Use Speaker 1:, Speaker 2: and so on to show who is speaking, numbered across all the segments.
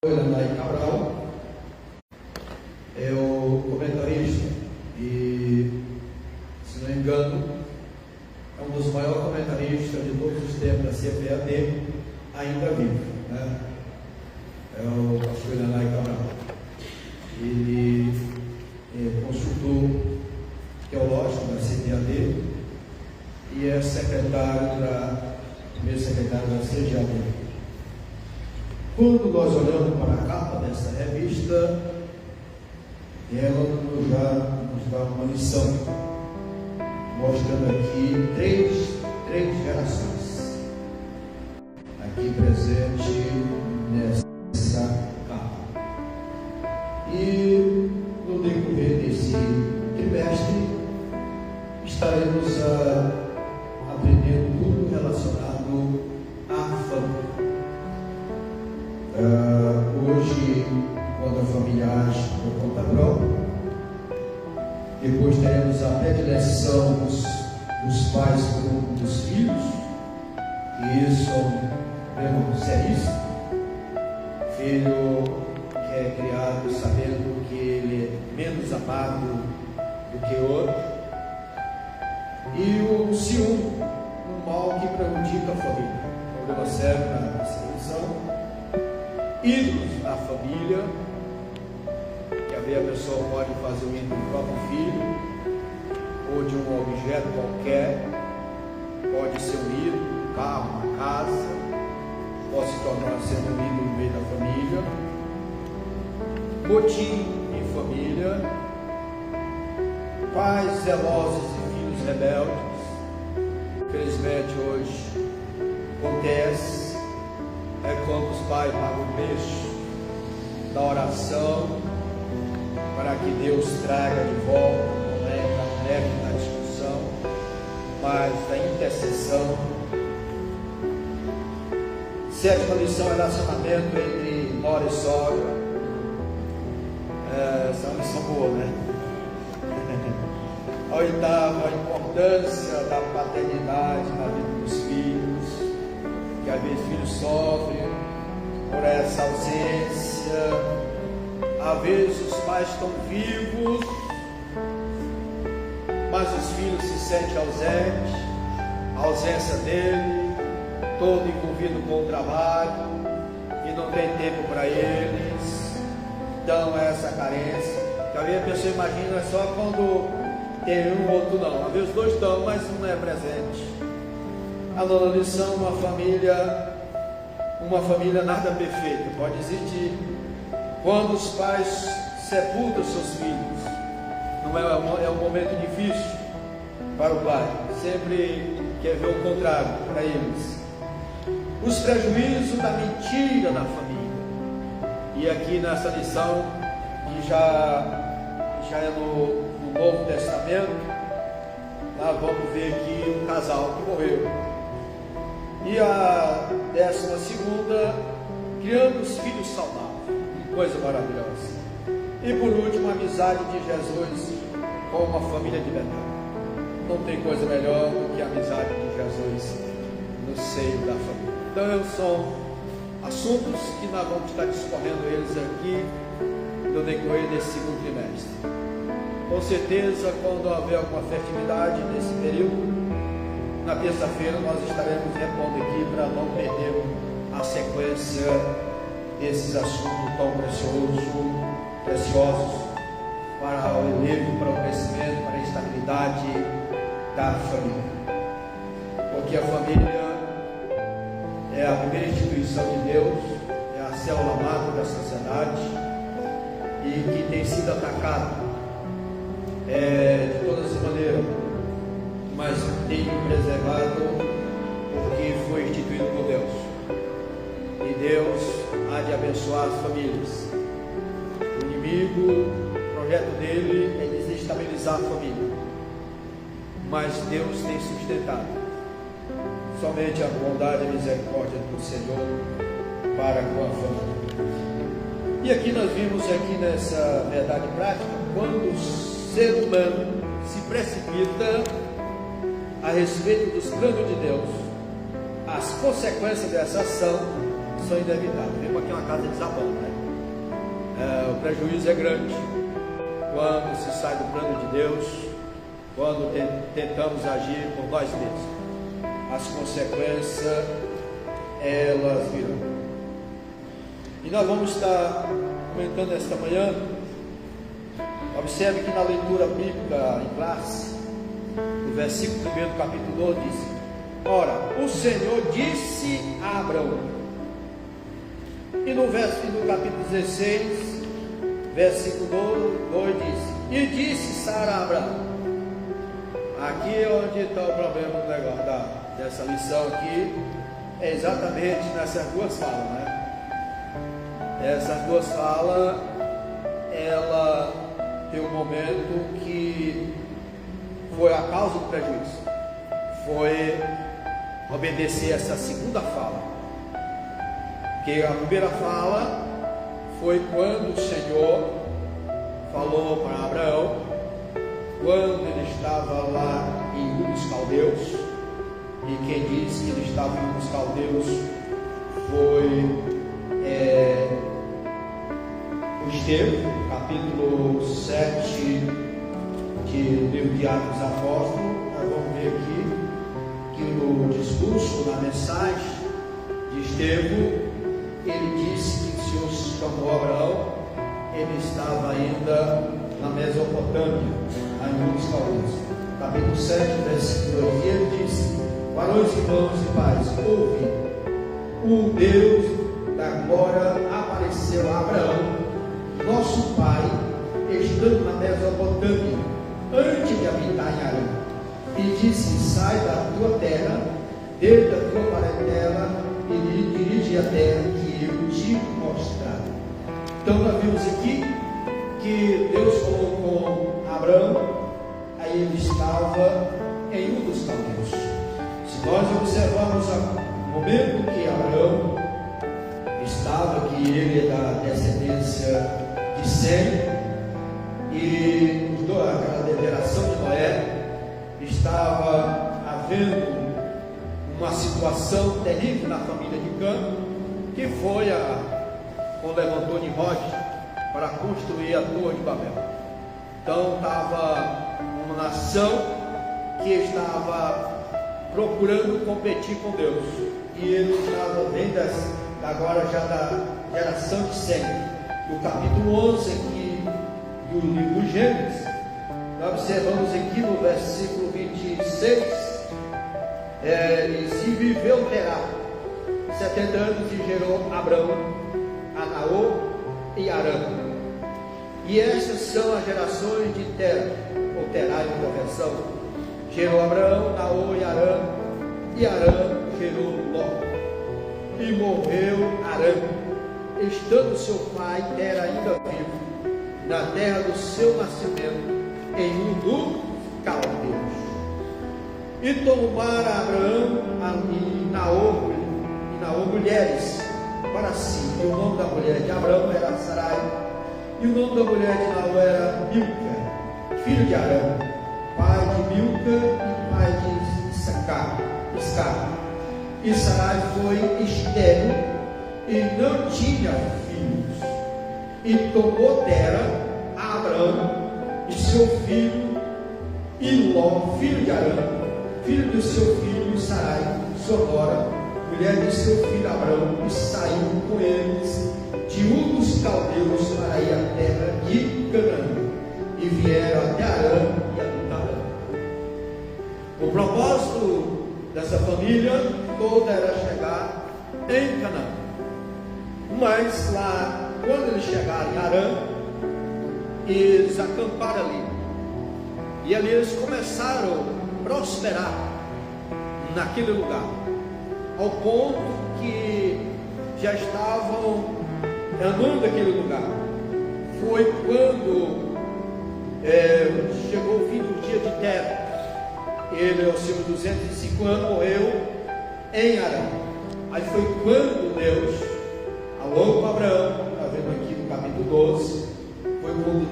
Speaker 1: Ilanay Cabral é o comentarista e, se não me engano, é um dos maiores comentaristas de todos os tempos da CPAD, ainda vivo, né? É o pastor Ilanay Cabral. Ele é consultor teológico da CPAD e é primeiro secretário da CGAD. Quando nós olhamos para a capa dessa revista, ela já nos dá uma lição, mostrando aqui três gerações aqui presente nessa capa. E no decorrer desse trimestre estaremos aprendendo tudo relacionado à família. Hoje, quando a família age por conta própria, depois teremos a predileção dos pais dos filhos, e isso é um problema seríssimo. Filho que é criado sabendo que ele é menos amado do que outro, e o ciúme, um mal que prejudica a família, problema sério na seleção. Ídolos na família, que a pessoa pode fazer o ídolo do próprio filho, ou de um objeto qualquer, pode ser um ídolo, um carro, uma casa, pode se tornar sendo um ídolo no meio da família, motim em família, pais zelosos e filhos rebeldes. Infelizmente hoje acontece. É quando os pais pagam o preço da oração para que Deus traga de volta, não é da discussão, mas da intercessão. Sétima lição: relacionamento entre nora e sogra. Essa é uma lição boa, né? A oitava, a importância da paternidade na vida dos filhos, que às vezes filhos sofrem por essa ausência, às vezes os pais estão vivos, mas os filhos se sentem ausentes, a ausência dele, todo envolvido com o trabalho, e não tem tempo para eles, então essa carência, que às vezes a pessoa imagina é só quando tem um, outro não, às vezes os dois estão, mas um não é presente. A nona lição: uma família nada perfeita, pode existir. Quando os pais sepultam seus filhos, não é um momento difícil para o pai, sempre quer ver o contrário para eles. Os prejuízos da mentira na família. E aqui nessa lição, que já é no Novo Testamento, nós vamos ver aqui um casal que morreu. E a 12ª, criando os filhos saudáveis, coisa maravilhosa. E por último, a amizade de Jesus com uma família de Betânia. Não tem coisa melhor do que a amizade de Jesus no seio da família. Então são assuntos que nós vamos estar discorrendo eles aqui no decorrer desse segundo trimestre. Com certeza, quando haver alguma festividade nesse período, na terça-feira nós estaremos repondo aqui para não perder a sequência desses assuntos tão preciosos para o elevo, para o crescimento, para a estabilidade da família. Porque a família é a primeira instituição de Deus, é a célula máter da sociedade, e que tem sido atacada de todas as maneiras, mas tem preservado porque foi instituído por Deus. E Deus há de abençoar as famílias. O inimigo, o projeto dele é desestabilizar a família, mas Deus tem sustentado. Somente a bondade e a misericórdia do Senhor para com a família. E aqui nós vimos nessa verdade prática, quando o ser humano se precipita a respeito dos planos de Deus, as consequências dessa ação são inevitáveis. Vemos aqui uma casa desabando, né? O prejuízo é grande quando se sai do plano de Deus, quando tentamos agir por nós mesmos. As consequências, elas virão. E nós vamos estar comentando esta manhã. Observe que na leitura bíblica em classe, no versículo 1 do capítulo 12, diz: ora, o Senhor disse a Abraão. E no capítulo 16, versículo 2 diz: e disse Sara a Abraão. Aqui é onde está o problema do negócio dessa lição aqui, é exatamente nessas duas falas, né? Essas duas falas, ela tem um momento que foi a causa do prejuízo, foi obedecer essa segunda fala, que a primeira fala foi quando o Senhor falou para Abraão, quando ele estava lá em Ur dos Caldeus, e quem disse que ele estava em Ur dos Caldeus foi o Estevão, capítulo 7 de livro de Atos dos Apóstolos. Nós vamos ver aqui que no discurso, na mensagem de Estevão, ele disse que o Senhor chamou Abraão, ele estava ainda na Mesopotâmia, em Ur dos Caldeus. Capítulo 7, versículo 2, ele disse: varões, irmãos e pais, ouve, o Deus da glória apareceu a Abraão, nosso pai, estando na Mesopotâmia, antes de habitar em Harã, e disse: sai da tua terra, desde a tua parentela, e dirige a terra que eu te mostrar. Então nós vimos aqui que Deus colocou Abraão, aí ele estava em Ur dos Caldeus. Se nós observarmos o momento que Abraão estava, que ele é da descendência de Sem, e aquela geração de Noé, estava havendo uma situação terrível na família de Cã, que foi quando levantou Nimrod para construir a Torre de Babel. Então estava uma nação que estava procurando competir com Deus, e ele estava dentro agora já da geração de Sem. No capítulo 11 aqui do livro do Gênesis, nós observamos aqui no versículo 26, e viveu Terá 70 anos e gerou Abrão, a Naor e Harã. E essas são as gerações de Terá, ou Terá em outra versão. Gerou Abraão, Naor e Harã gerou Ló. E morreu Harã, estando seu pai Terá ainda vivo, na terra do seu nascimento, em Ur dos Caldeus. E tomara Abraão e Naor mulheres para si. E o nome da mulher de Abraão era Sarai, e o nome da mulher de Naor era Milca, filho de Arão, pai de Milca e pai de Iscar. E Sarai foi estéril e não tinha filhos. E tomou Tera a Abraão e seu filho, e Ló, filho de Arã, filho do seu filho Sarai, sua nora, mulher de seu filho Abraão, e saiu com eles de Ur dos Caldeus para ir à terra de Canaã, e vieram até Harã e habitaram. O propósito dessa família toda era chegar em Canaã. Mas lá, quando eles chegaram em Harã, eles acamparam ali. E ali eles começaram a prosperar naquele lugar, ao ponto que já estavam andando naquele lugar. Foi quando chegou o fim do dia de Tera. Ele, aos seus 205 anos, morreu em Harã. Aí foi quando Deus falou para Abraão, está vendo aqui no capítulo 12, foi quando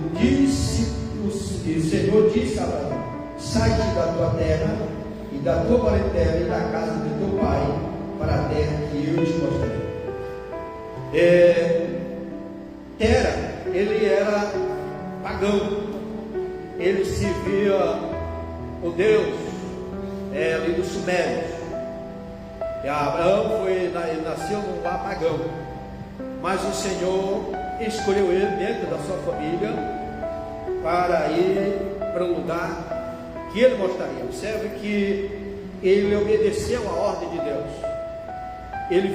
Speaker 1: o Senhor disse a Abraão: sai-te da tua terra e da tua parentela e da casa de teu pai, para a terra que eu te mostrei. Tera ele era pagão, ele servia o Deus ali dos Sumérios. E Abraão ele nasceu num lar pagão, mas o Senhor escolheu ele dentro da sua família para ir para um lugar que ele mostraria. Observe que ele obedeceu a ordem de Deus. Ele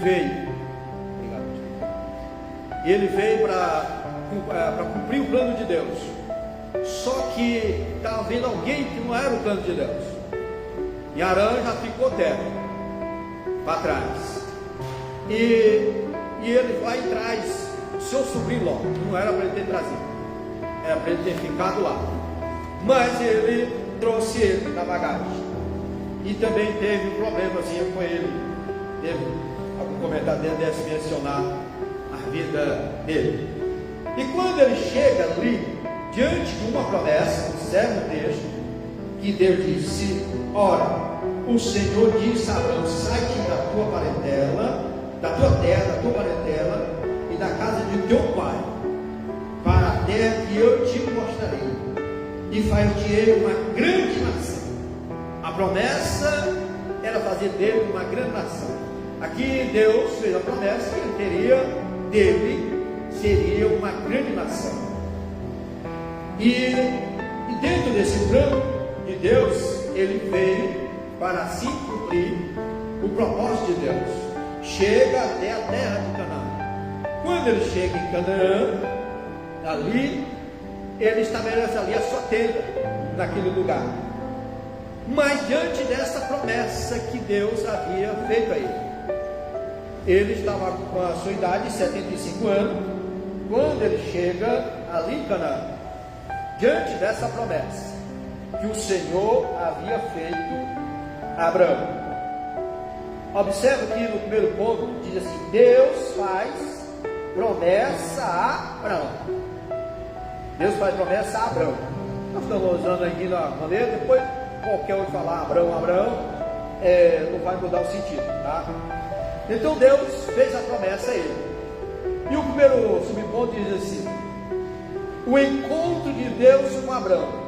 Speaker 1: veio para cumprir o plano de Deus. Só que estava vendo alguém que não era o plano de Deus, e Arã já ficou terra para trás, e ele vai e traz o seu sobrinho Ló. Não era para ele ter trazido, era para ele ter ficado lá, mas ele trouxe ele na bagagem, e também teve um problemazinho com ele. Teve algum comentário dele deve mencionar a vida dele. E quando ele chega ali diante de uma promessa, observe o texto, que Deus disse: ora, o Senhor disse a Abraão: sai-te da tua parentela, da tua terra, da tua parentela e da casa de teu pai, para a terra que eu te mostrarei, e far-te-ei uma grande nação. A promessa era fazer dele uma grande nação. Aqui Deus fez a promessa que ele teria, dele seria uma grande nação. E dentro desse plano de Deus, ele veio para se cumprir o propósito de Deus. Chega até a terra de Canaã. Quando ele chega em Canaã, ali, ele estabelece ali a sua tenda, naquele lugar. Mas diante dessa promessa que Deus havia feito a ele estava com a sua idade de 75 anos, quando ele chega ali em Canaã, diante dessa promessa que o Senhor havia feito a Abraão. Observe que no primeiro ponto diz assim: Deus faz promessa a Abraão. Deus faz promessa a Abraão. Nós estamos usando aqui na maneira, depois qualquer um falar Abraão, não vai mudar o sentido, tá? Então Deus fez a promessa a ele. E o primeiro subponto diz assim: o encontro de Deus com Abraão.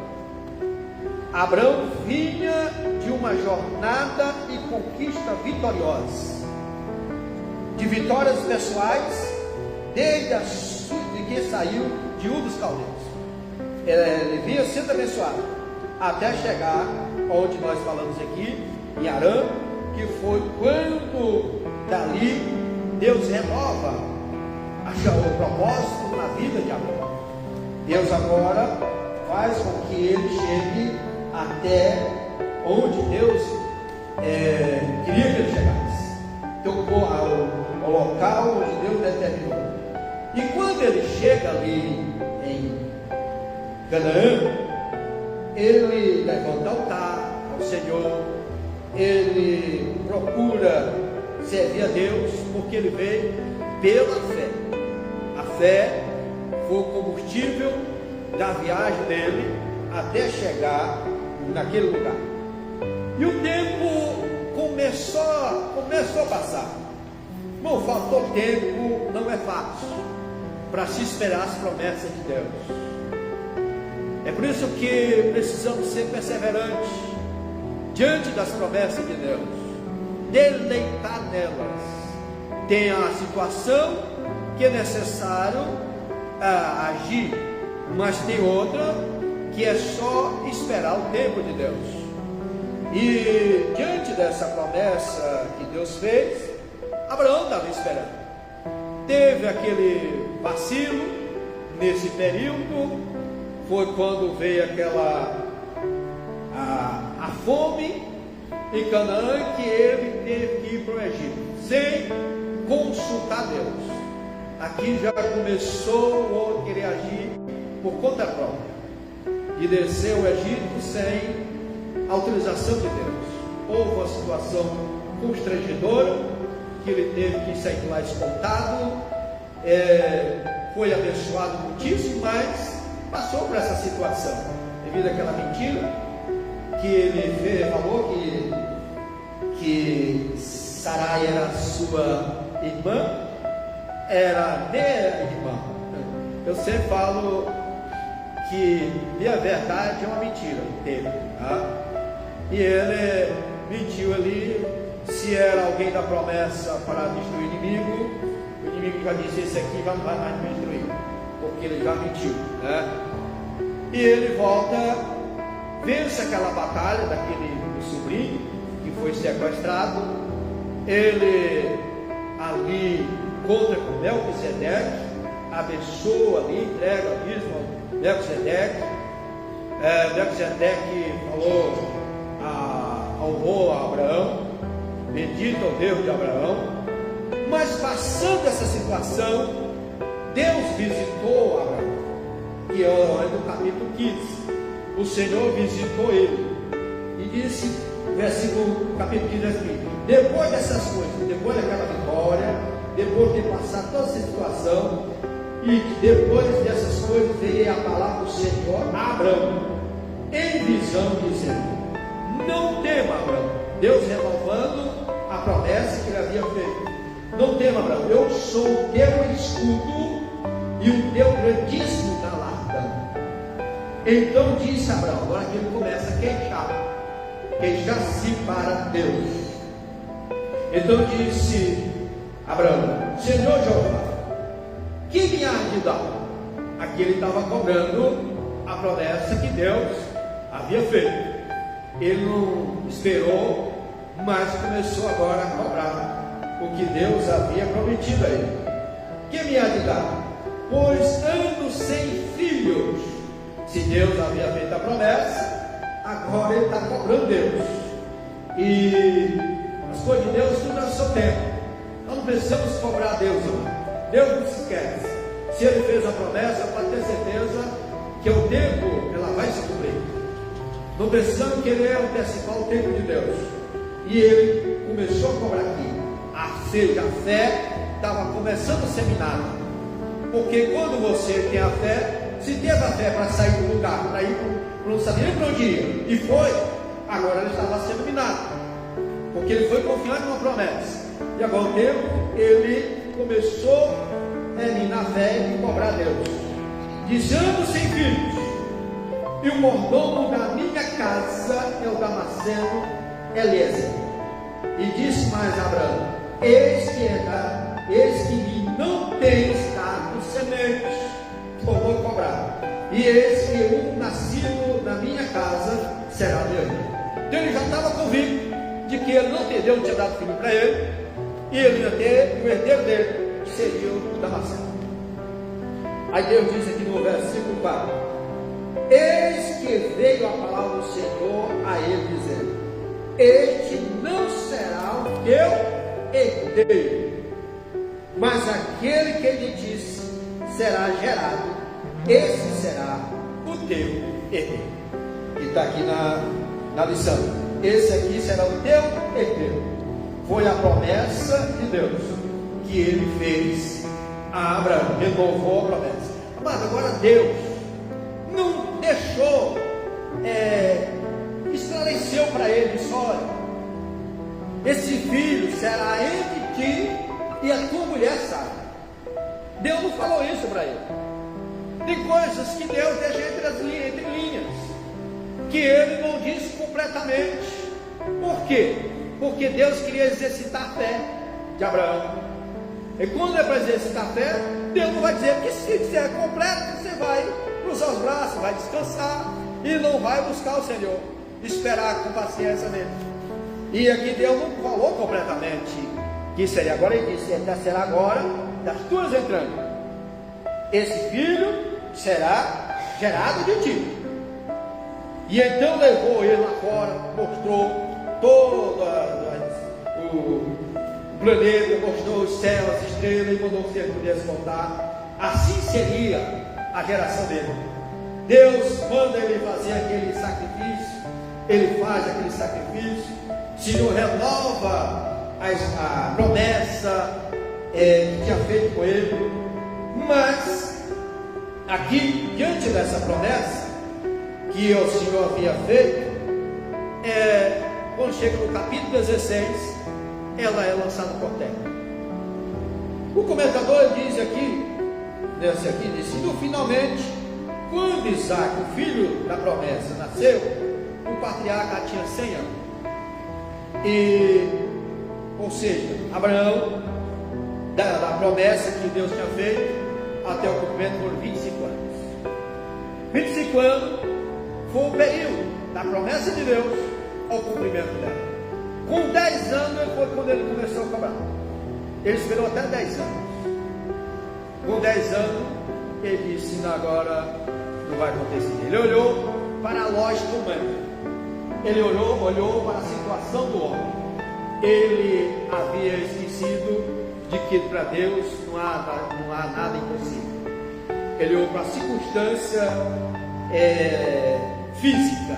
Speaker 1: Abraão vinha de uma jornada e conquista vitoriosa, de vitórias pessoais, desde que saiu de Ur dos Caldeus. Ele vinha sendo abençoado, até chegar onde nós falamos aqui, em Harã, que foi quando dali Deus renova o propósito na vida de Abraão. Deus agora faz com que ele chegue até onde Deus queria que ele chegasse. Tocou ao local onde Deus determinou. E quando ele chega ali em Canaã, ele levanta altar ao Senhor, ele procura servir a Deus, porque ele veio pela fé. A fé foi o combustível da viagem dele até chegar naquele lugar. E o tempo começou a passar. Não faltou tempo, não é fácil para se esperar as promessas de Deus. É por isso que precisamos ser perseverantes diante das promessas de Deus, deleitar nelas. Tem a situação que é necessário agir, mas tem outra que é só esperar o tempo de Deus. E diante dessa promessa que Deus fez, Abraão estava esperando. Teve aquele vacilo nesse período, foi quando veio a fome em Canaã, que ele teve que ir para o Egito, sem consultar Deus. Aqui já começou o outro querer agir por conta própria, e desceu o Egito sem autorização de Deus. Houve uma situação constrangedora, que ele teve que sair lá escoltado, foi abençoado muitíssimo, mas passou por essa situação, devido àquela mentira, que ele falou que Sarai era sua irmã, era minha irmã. Eu sempre falo que a verdade é uma mentira dele, tá? E ele mentiu ali. Se era alguém da promessa para destruir o inimigo já disse: esse aqui vai mais me destruir, porque ele já mentiu, né? E ele volta, vence aquela batalha daquele sobrinho que foi sequestrado. Ele ali encontra com Melquisedeque, abençoa ali, entrega o dízimo a Melquisedeque. Melquisedeque falou, honrou a Abraão, bendito é o Deus de Abraão. Mas passando essa situação, Deus visitou Abraão, que é no capítulo 15. O Senhor visitou ele e disse, capítulo 15 assim: depois dessas coisas, depois daquela vitória, depois de passar toda essa situação, e depois dessas coisas veio a palavra do Senhor a Abraão em visão, dizendo: não tema, Abraão. Deus renovando a promessa que ele havia feito: não tema, Abraão, eu sou o teu escudo e o teu grandíssimo galardão. Então disse Abraão, agora que ele começa a queixar-se para Deus. Então disse Abraão: Senhor Jeová, que me há de dar? Aqui ele estava cobrando a promessa que Deus havia feito. Ele não esperou, mas começou agora a cobrar o que Deus havia prometido a ele. Que me há de dar? Pois ando sem filhos. Se Deus havia feito a promessa, agora ele está cobrando Deus. E as coisas de Deus tudo é seu tempo. Nós não precisamos cobrar Deus, não. Deus não se esquece. Se ele fez a promessa, pode ter certeza que o tempo ela vai se cumprir. Não precisamos querer antecipar o tempo de Deus. E ele começou a cobrar aqui. A fé estava começando a ser minada. Porque quando você tem a fé, se teve a fé para sair do lugar, para ir para não saber nem para onde ia, e foi, agora ele estava sendo minado. Porque ele foi confiando numa promessa. E agora o tempo, ele começou a minar a fé e cobrar a Deus. Dizendo sem filhos, e o mordomo da minha casa é o Damasceno Eliezer. E disse mais a Abraão: eis que me não tens dado sementes, eu vou cobrar. E eis que um nascido na minha casa será meu. Então ele já estava convicto de que ele não Deus tinha dado filho para ele, e ele ia ter o herdeiro dele, que seria o Damasceno. Aí Deus diz aqui no versículo 4: eis que veio a palavra do Senhor a ele, dizendo: este não será o teu herdeiro, mas aquele que lhe disse será gerado, esse será o teu herdeiro. Que está aqui na lição. Esse aqui será o teu herdeiro. Foi a promessa de Deus que ele fez a Abraão, renovou a promessa. Mas agora Deus não deixou, esclareceu para ele: olha, esse filho será entre ti e a tua mulher Sara. Deus não falou isso para ele. Tem coisas que Deus deixa entre linhas, que ele não disse completamente. Por quê? Porque Deus queria exercitar a fé de Abraão. E quando é para exercitar a fé, Deus não vai dizer que se quiser completo, você vai cruzar os braços, vai descansar e não vai buscar o Senhor, esperar com paciência nele. E aqui Deus não falou completamente que seria agora. Ele disse: será agora das tuas entranhas, esse filho será gerado de ti. E então levou ele lá fora, mostrou todo o planeta, mostrou os céus, as estrelas, e mandou que ele pudesse contar. Assim seria a geração dele. Deus manda ele fazer aquele sacrifício, ele faz aquele sacrifício. O Senhor renova a promessa que tinha feito com ele. Mas aqui, diante dessa promessa que o Senhor havia feito, quando chega no capítulo 16, ela é lançada por terra. O comentador diz aqui, desse aqui, disse: "No finalmente, quando Isaac, o filho da promessa, nasceu, o patriarca tinha 100 anos. Ou seja, Abraão, da promessa que Deus tinha feito, até o cumprimento foram 25 anos. 25 anos foi o período da promessa de Deus ao cumprimento dela. Com 10 anos foi quando ele começou a cobrar. Ele esperou até 10 anos. Com 10 anos, ele disse: "Não, agora não vai acontecer." Ele olhou para a lógica humana. Ele olhou para a situação do homem. Ele havia esquecido de que para Deus não há nada impossível. Ele olhou para a circunstância física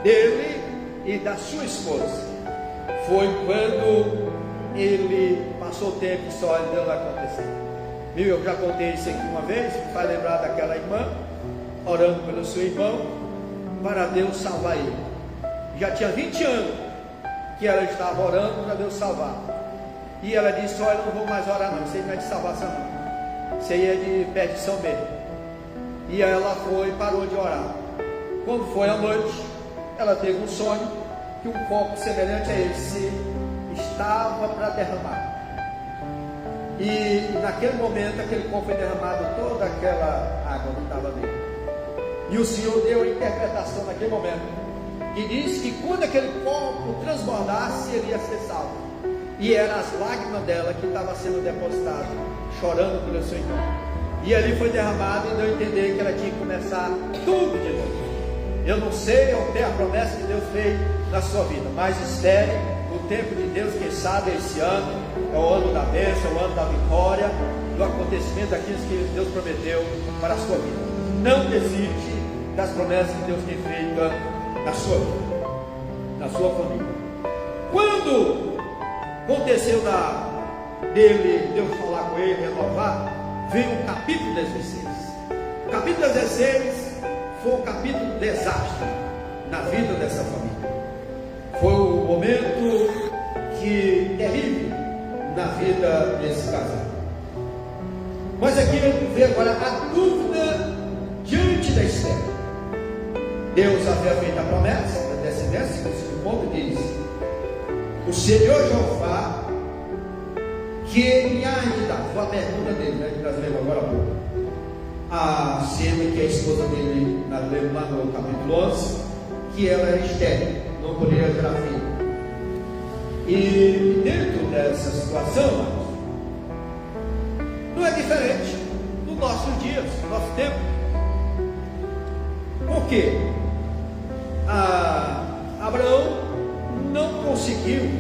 Speaker 1: dele e da sua esposa. Foi quando ele passou o tempo e só ele não acontecer. Viu? Eu já contei isso aqui uma vez, me faz lembrar daquela irmã orando pelo seu irmão para Deus salvar ele. Já tinha 20 anos que ela estava orando para Deus salvar. E ela disse: "Olha, eu não vou mais orar não, isso aí não é de salvação não, isso aí é de perdição mesmo." E ela foi e parou de orar. Quando foi à noite, ela teve um sonho que um copo semelhante a esse estava para derramar. E naquele momento, aquele copo foi derramado, toda aquela água que estava nele. E o Senhor deu a interpretação naquele momento, que diz que quando aquele copo transbordasse, ele ia ser salvo. E eram as lágrimas dela que estavam sendo depositadas, chorando pelo seu irmão. E ali foi derramado e deu a entender que ela tinha que começar tudo de novo. Eu não sei até a promessa que Deus fez na sua vida, mas espere o tempo de Deus. Quem sabe esse ano é o ano da bênção, é o ano da vitória, do acontecimento daquilo que Deus prometeu para a sua vida. Não desiste das promessas que Deus tem feito na sua vida, na sua família. Quando aconteceu dele, Deus falar com ele, renovar, veio o capítulo 16. O capítulo 16 foi um capítulo de desastre na vida dessa família. Foi um momento terrível na vida desse casal. Mas aqui vem agora a dúvida diante da espera. Deus havia feito a promessa da descendência, que o segundo ponto diz: "O Senhor Jeová que me ainda", foi a pergunta dele, né, que nós lemos agora há pouco. A Sema, que é a esposa dele, nós lemos lá no capítulo 11, que ela era estéril, não poderia gerar filho. E dentro dessa situação, não é diferente do nosso dia, do nosso tempo. Por quê? Abraão não conseguiu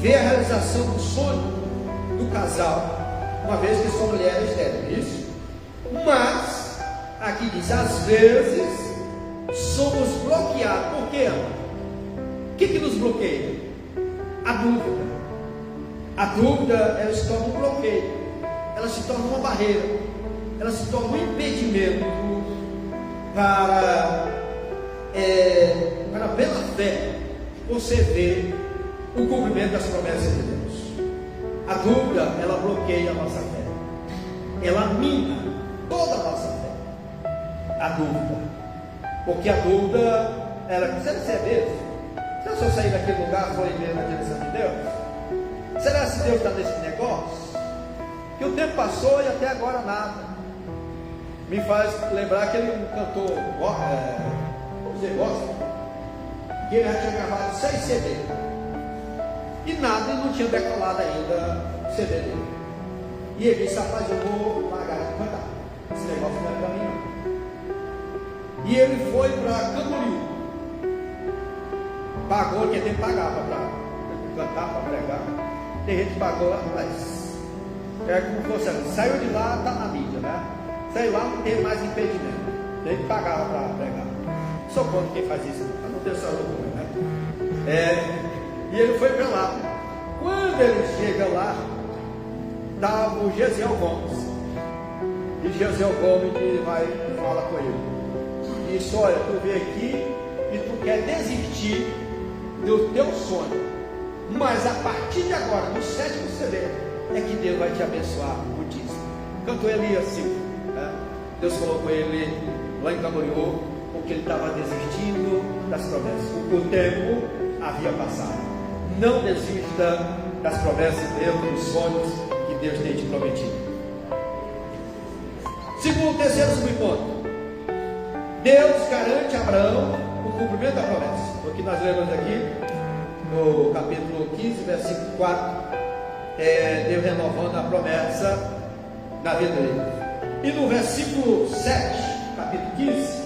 Speaker 1: ver a realização do sonho do casal, uma vez que sua mulher era estéril, isso? Mas, aqui diz, às vezes somos bloqueados. Por quê? O que nos bloqueia? A dúvida. A dúvida, ela se torna um bloqueio, ela se torna uma barreira, ela se torna um impedimento para pela fé, você ver o cumprimento das promessas de Deus. A dúvida, ela bloqueia a nossa fé, ela mina toda a nossa fé. A dúvida, porque a dúvida, você recebe isso? Se eu só sair daquele lugar, for ir na direção de Deus, será que Deus está nesse negócio? Que o tempo passou e até agora nada. Me faz lembrar aquele cantor, vamos dizer, gospel, que ele já tinha gravado 6 CD e nada, ele não tinha decolado ainda o CD dele. E ele disse: "Rapaz, eu vou largar de cantar, esse negócio não é para mim não." E ele foi para Camboriú, pagou, porque tem que pagar para cantar, para pregar. Tem gente que pagou lá, mas é como fosse assim, saiu de lá, está na mídia, né? Sei lá, não tem mais impedimento, tem que pagar para pregar. Sou contra quem faz isso, para não ter essa loucura, né? E ele foi para lá. Quando ele chega lá, estava o Gesiel Gomes. E Gesiel Gomes vai e fala com ele. E diz: "Olha, tu veio aqui e tu quer desistir do teu sonho, mas a partir de agora, no 7º CD, é que Deus vai te abençoar muitíssimo." enquanto ele ia assim, né? Deus colocou ele lá em Camboriú, porque ele estava desistindo das promessas, porque o tempo havia passado. Não desista das promessas de Deus, dos sonhos que Deus tem te prometido. Segundo, terceiro subponto, Deus garante a Abraão o cumprimento da promessa. O que nós lemos aqui no capítulo 15, versículo 4, Deus renovando a promessa na vida dele. E no versículo 7, capítulo 15,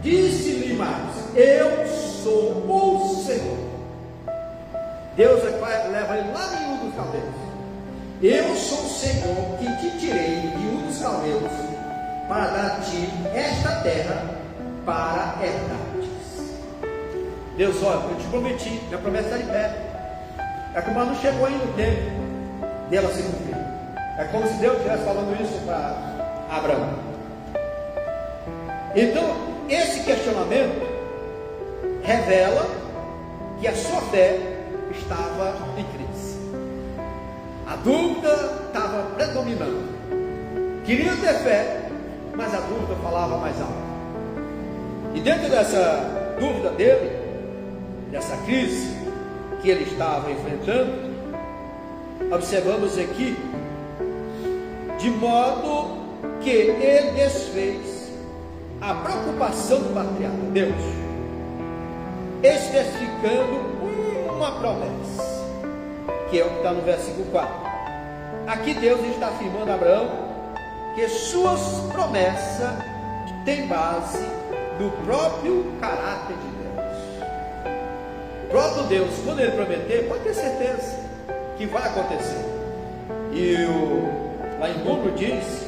Speaker 1: disse-lhe mais: eu sou o Senhor. Deus leva ele lá de Ur dos Caldeus. Eu sou o Senhor que te tirei de Ur dos Caldeus para dar-te esta terra para herdades. Deus, olha, eu te prometi, minha promessa está de pé. É como ela não chegou ainda o tempo dela se cumprir. É como se Deus estivesse falando isso para Abraão. Então, esse questionamento revela que a sua fé estava em crise. A dúvida estava predominando. Queria ter fé, mas a dúvida falava mais alto. E dentro dessa dúvida dele, dessa crise que ele estava enfrentando, observamos aqui, de modo que ele desfez a preocupação do patriarca, Deus, especificando uma promessa, que é o que está no versículo 4. Aqui Deus está afirmando a Abraão que suas promessas têm base no próprio caráter de Deus. O próprio Deus, quando ele prometer, pode ter certeza que vai acontecer. E lá em Número diz,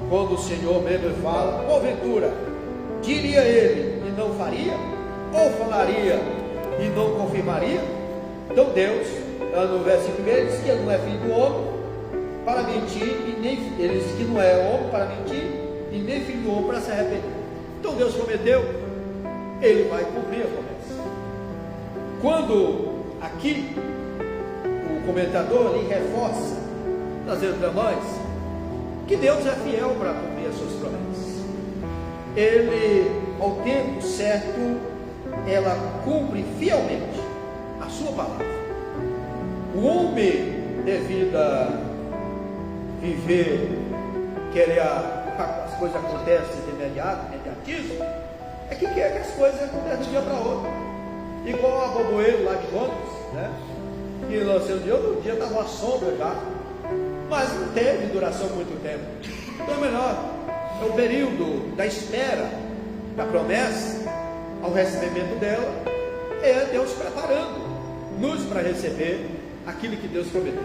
Speaker 1: quando o Senhor mesmo fala, porventura, diria ele e não faria, ou falaria e não confirmaria? Então Deus, no versículo 1, diz que ele não é filho do homem para mentir, e nem ele diz que não é homem para mentir, e nem filho do homem para se arrepender. Então Deus prometeu, ele vai cumprir a promessa. Quando aqui o comentador ele reforça, trazendo para nós que Deus é fiel para cumprir as suas promessas. Ele, ao tempo certo, ela cumpre fielmente a sua palavra. O homem, devido a viver, querer as coisas acontecem de imediatismo, é que quer que as coisas aconteçam de um dia para outro. Igual a Boboeiro lá de Londres, né? Que no seu dia estava uma sombra já, mas não teve duração muito tempo. Então é melhor, é o período da espera da promessa ao recebimento dela, é Deus preparando-nos para receber aquilo que Deus prometeu.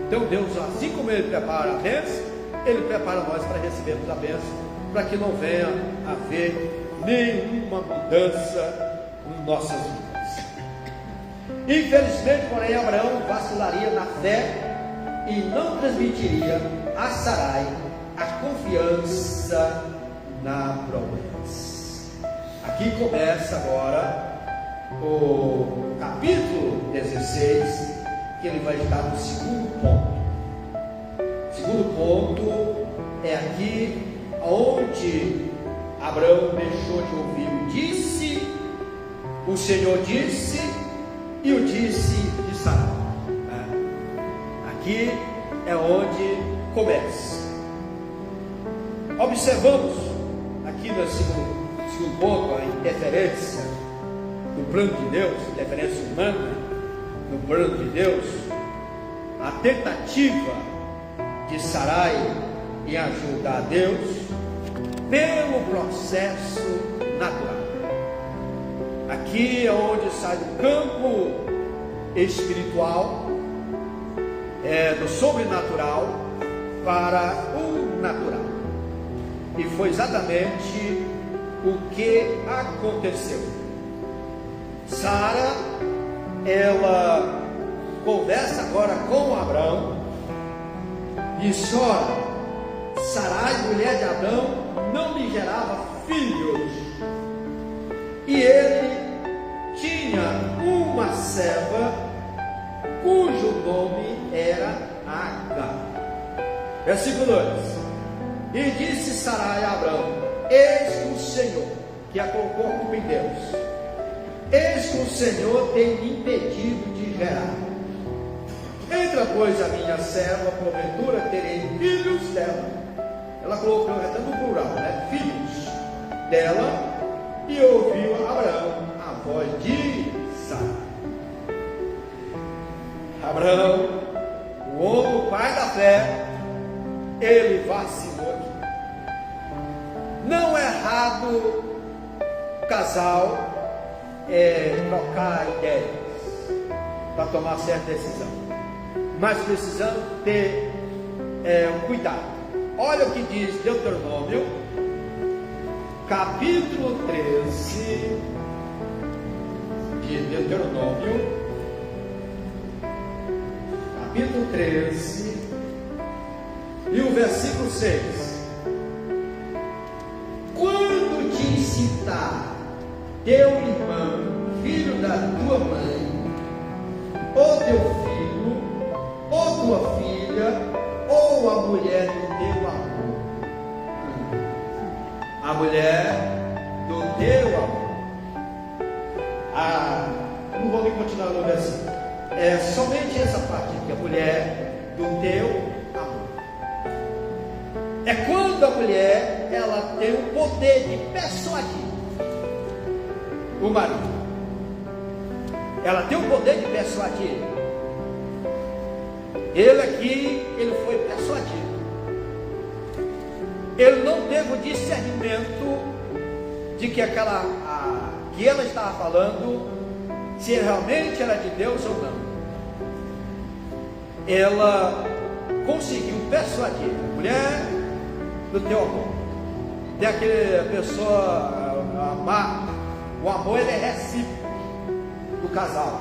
Speaker 1: Então Deus, assim como Ele prepara a bênção, Ele prepara nós para recebermos a bênção, para que não venha a haver nenhuma mudança em nossas vidas. Infelizmente, porém, Abraão vacilaria na fé e não transmitiria a Sarai a confiança na promessa. Aqui começa agora o capítulo 16, que ele vai estar no segundo ponto. O segundo ponto é aqui onde Abraão deixou de ouvir o disse, o Senhor disse e o disse de Sarai. Aqui é onde começa. Observamos aqui no segundo ponto a interferência do plano de Deus, interferência humana no plano de Deus, a tentativa de Sarai em ajudar Deus pelo processo natural. Aqui é onde sai do campo espiritual, do sobrenatural para o natural. E foi exatamente o que aconteceu. Sara, ela conversa agora com Abraão e só Sarai, mulher de Abraão, não lhe gerava filhos, e ele tinha uma serva cujo nome era Agar. Versículo 2: E disse Sarai a Abraão: eis o Senhor, que a colocou em Deus, eis que o Senhor tem me impedido de gerar. Entra, pois, a minha serva, porventura terei filhos dela. Ela colocou até no plural, né? Filhos dela. E ouviu Abraão a voz de Sarai. Abraão, o homem, o pai da fé, ele vacilou aqui. Não é errado o casal trocar ideias para tomar certa decisão, mas precisamos ter um cuidado. Olha o que diz Deuteronômio, capítulo 13 de Deuteronômio, capítulo 13 e o versículo 6. Quando te incitar teu irmão, filho da tua mãe, ou teu filho, ou tua filha, ou a mulher do teu amor, a mulher do teu amor. Não vou nem continuar no versículo. É somente essa parte aqui, a mulher do teu amor. É quando a mulher, ela tem o poder de persuadir o marido. Ela tem o poder de persuadir ele aqui, ele foi persuadido. Ele não teve o discernimento de que que ela estava falando, se realmente era de Deus ou não. Ela conseguiu persuadir a mulher do teu amor. Tem aquela pessoa amar. O amor, ele é recíproco do casal.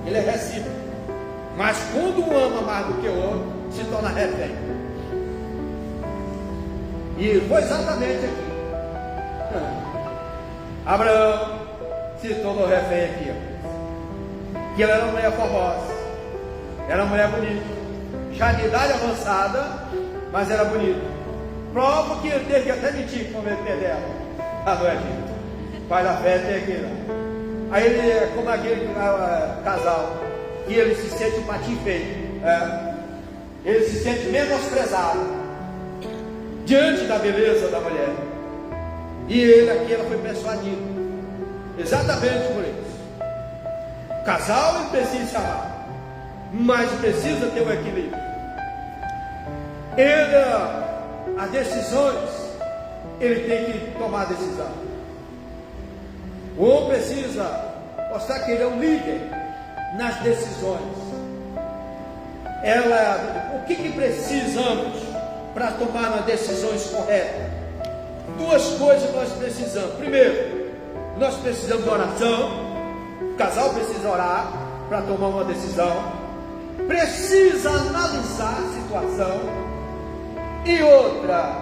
Speaker 1: Ele é recíproco. Mas quando um ama mais do que o outro, se torna refém. E foi exatamente aqui. Abraão se tornou refém aqui. Que ela era uma mulher formosa, era uma mulher bonita, já de idade avançada, mas era bonita. Prova que ele teve que até mentir para meter dela lá no Egito. Pai da fé tem aqui, né? Aí ele é como aquele casal que ele se sente um patinho feio, ele se sente menosprezado diante da beleza da mulher. E ele aqui, ela foi persuadido exatamente por isso. O casal, ele precisa se amar, mas precisa ter um equilíbrio. As decisões, ele tem que tomar a decisão. O homem precisa mostrar que ele é um líder nas decisões. O que precisamos para tomar as decisões corretas? Duas coisas nós precisamos. Primeiro, nós precisamos de oração. O casal precisa orar para tomar uma decisão. Precisa analisar a situação. E outra,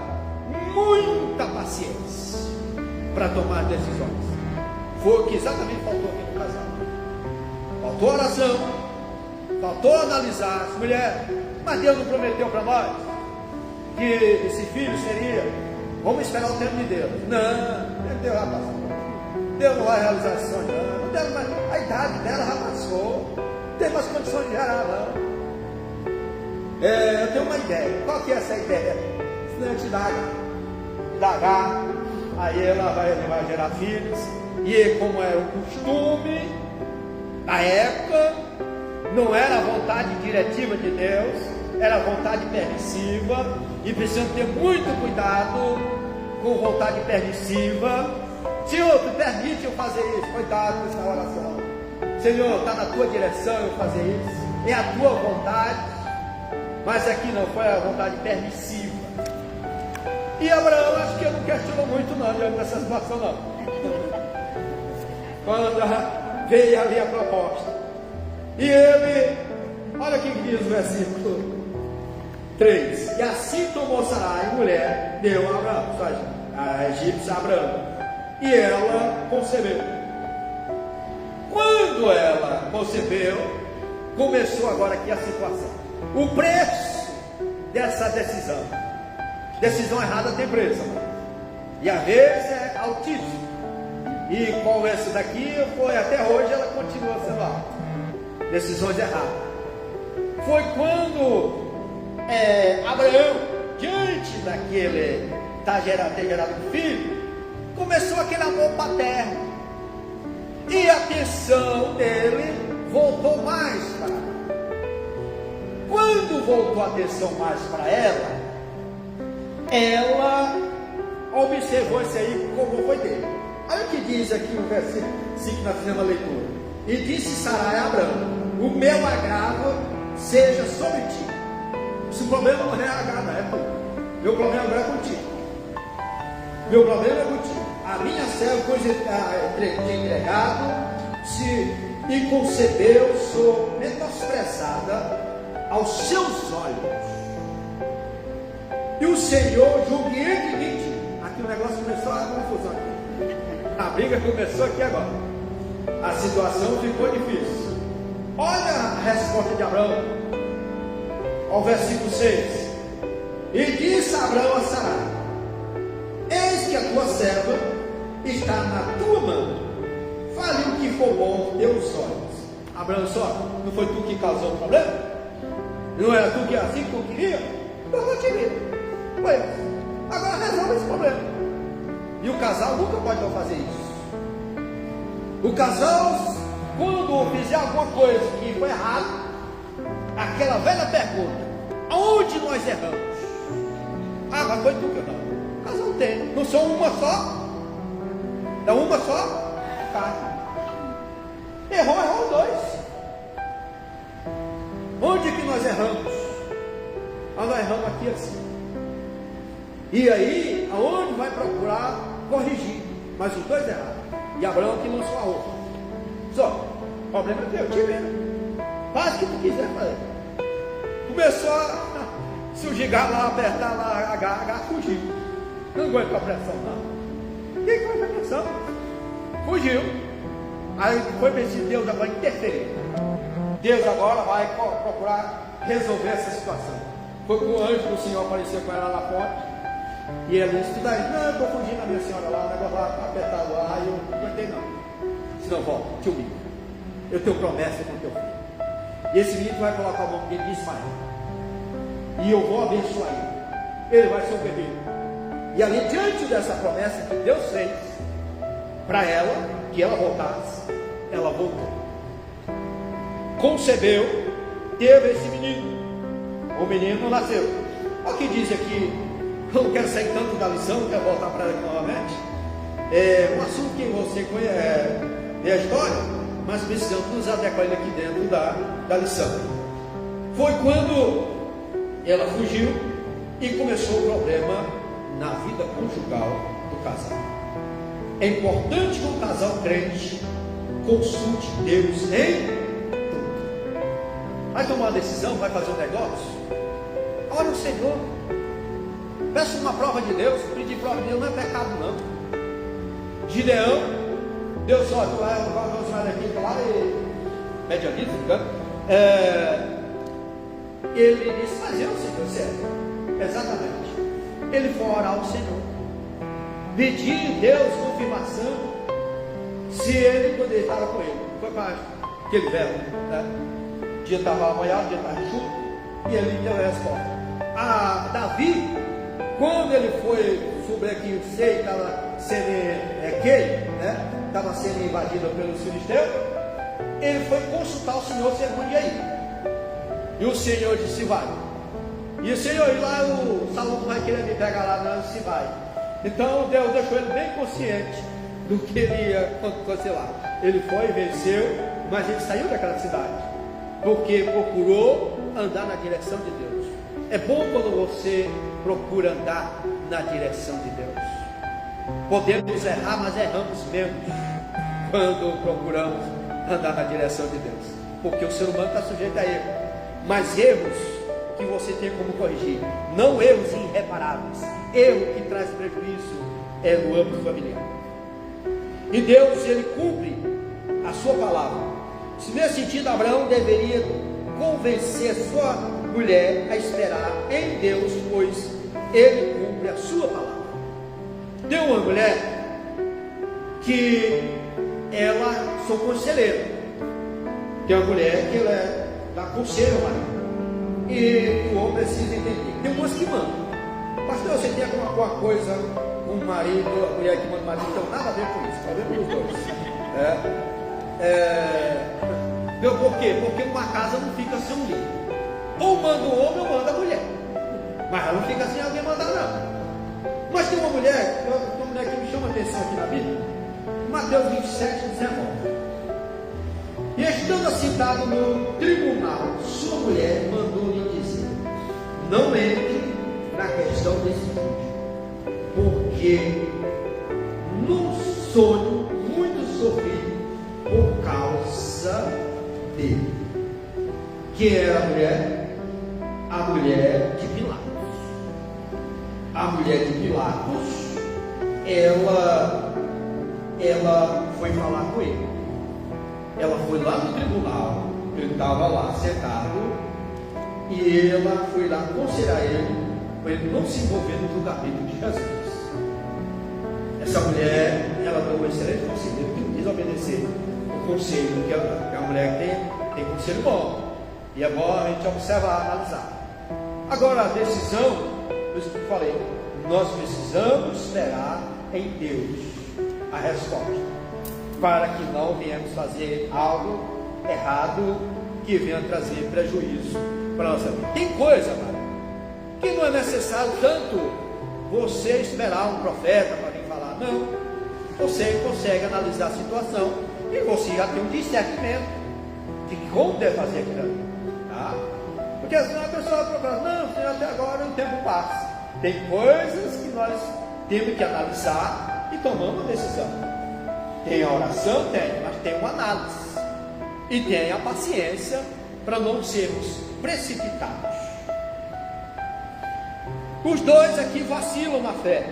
Speaker 1: muita paciência para tomar decisões. Foi o que exatamente faltou aqui no casal. Faltou oração, faltou analisar. Mulher, mas Deus não prometeu para nós que esse filho seria. Vamos esperar o tempo de Deus. Não, Deus já passou. Deus não vai realizar esse sonho, não. A idade dela já passou. Não tem mais condições de gerar, não. Eu tenho uma ideia. Qual que é essa ideia? Se não te indagar, aí ela vai gerar filhos. E como é o costume na época, não era a vontade diretiva de Deus, era a vontade permissiva. E precisamos ter muito cuidado com vontade permissiva. Senhor, tu permite eu fazer isso? Cuidado com essa oração. Senhor, está na tua direção eu fazer isso, é a tua vontade. Mas aqui não foi a vontade permissiva. E Abraão, acho que ele não questionou muito não diante dessa situação não. Quando veio ali a proposta, e ele, olha o que diz o versículo 3: e assim tomou Sarai, mulher, deu a Abraão, a egípcia Abraão, e ela concebeu. Quando ela concebeu, começou agora aqui a situação. O preço dessa decisão. Decisão errada tem preço. E às vezes é altíssimo. E qual essa daqui foi até hoje, ela continua sendo alta. Decisões erradas. Foi quando Abraão, diante daquele ter gerado um filho, começou aquele amor paterno. E a atenção dele voltou mais para ela. Quando voltou a atenção mais para ela observou isso aí como foi dele. Olha o que diz aqui no versículo 5 na primeira leitura. E disse Sarai a Abraão: o meu agravo seja sobre ti. Esse problema não é agravo, é tu. Meu problema agora é contigo. Meu problema é contigo. A minha serva, pois entregado, e concebeu, sou menosprezada aos seus olhos. E o Senhor julgue entre mim e ti. Aqui o negócio começou a confusão aqui. A briga começou aqui agora. A situação ficou difícil. Olha a resposta de Abraão ao versículo 6. E disse Abraão a Sarai: eis que a tua serva está na tua mão, fale o que for bom aos teus olhos. Abraão só, não foi tu que causou o problema? Não era tu que era assim que tu queria? Então eu vou te ver. Pois, agora resolve esse problema. E o casal nunca pode não fazer isso. O casal, quando fizer alguma coisa que foi errado, aquela velha pergunta: aonde nós erramos? Ah, mas foi tu que não. O casal tem. Não são uma só? É uma só? Tá. Errou dois. Onde que nós erramos? Nós erramos aqui assim. E aí, aonde vai procurar corrigir? Mas os dois erraram. E Abraão que lançou a roupa. Só, o problema é teu, te vendo. Faz o que tu quiser fazer. Começou a sujigar lá, apertar lá, agarrar, fugiu. Não aguentou a pressão, não. Quem foi a pressão? Fugiu. Aí foi ver se Deus vai interferir. Deus agora vai procurar resolver essa situação. Foi com o anjo do Senhor aparecer com ela lá na porta. E ele disse: não, eu estou fugindo da minha senhora lá, o negócio lá apertado lá, e eu não aguentei não. Se não, volta, te humilho. Eu tenho promessa com o teu filho. E esse menino vai colocar o nome dele de Ismael. E eu vou abençoar ele. Ele vai ser um guerreiro. E ali, diante dessa promessa que Deus fez para ela, que ela voltasse, ela voltou. Concebeu, teve esse menino. O menino nasceu. Olha o que diz aqui. Eu não quero sair tanto da lição, não quero voltar para ela aqui novamente. É um assunto que você conhece, é a história, mas precisamos nos adequar ele aqui dentro da lição. Foi quando ela fugiu e começou o problema na vida conjugal do casal. É importante que o casal crente consulte Deus em tudo. Vai tomar uma decisão, vai fazer um negócio? Ora o Senhor. Peça uma prova de Deus. Pedir prova de Deus não é pecado, não. Gideão, Deus só, tu vai daqui lá e medianista, ele disse: mas eu, Senhor, certo. Exatamente. Ele foi orar ao Senhor, pedir a Deus confirmação se ele poderia estar com ele. Foi para aquele velho, né? O dia estava amanhado, o dia estava chuva, e ele deu a resposta. A Davi, quando ele foi sobre aqui, sei, estava sendo estava sendo invadido pelos filisteus, ele foi consultar o Senhor se ele podia ir. E o Senhor disse: vai. E o Senhor, e lá o Saul não vai querer me pegar lá, não, se vai. Então Deus deixou ele bem consciente do que ele ia acontecer lá. Ele foi, venceu, mas ele saiu daquela cidade, porque procurou andar na direção de Deus. É bom quando você procura andar na direção de Deus. Podemos errar, mas erramos menos quando procuramos andar na direção de Deus, porque o ser humano está sujeito a erro, mas erros que você tem como corrigir, não erros irreparáveis. Erro que traz prejuízo é no âmbito familiar. E Deus, ele cumpre a sua palavra. Se nesse sentido, Abraão deveria convencer sua mulher a esperar em Deus, pois ele cumpre cumprir a sua palavra. Tem uma mulher que ela sou conselheira. Tem uma mulher que ela dá conselho ao marido. E o homem precisa entender. Tem umas que mandam. Pastor, você tem alguma coisa com o marido, a mulher que manda o marido, não tem nada a ver com isso, tem a ver com os dois. Por quê? Porque uma casa não fica sem um líder. Ou manda o homem ou manda a mulher. Mas ela não fica sem alguém mandar, não. Mas tem uma mulher que me chama a atenção aqui na Bíblia, Mateus 27, 19. E estando sentado no tribunal, sua mulher mandou-lhe dizer: não entre na questão desse filho, porque num sonho muito sofri por causa dele. Quem era a mulher? A mulher de Pilatos. A mulher de Pilatos, ela foi falar com ele. Ela foi lá no tribunal, ele estava lá sentado, e ela foi lá aconselhar ele, para ele não se envolver no julgamento de Jesus. Essa mulher, ela deu um excelente conselho, ele não quis obedecer o conselho, que a mulher tem conselho bom, e é bom a gente observar, analisar. Agora, a decisão, por isso que eu falei, nós precisamos esperar em Deus a resposta, para que não venhamos fazer algo errado que venha trazer prejuízo para a nossa vida. Tem coisa, mano, que não é necessário tanto você esperar um profeta para vir falar, não. Você consegue analisar a situação e você já tem um discernimento de como deve fazer aquilo, tá? Porque senão a pessoa fala, não, até agora o tempo passa. Tem coisas que nós temos que analisar e tomamos uma decisão. Tem a oração? Tem, mas tem uma análise. E tem a paciência para não sermos precipitados. Os dois aqui vacilam na fé.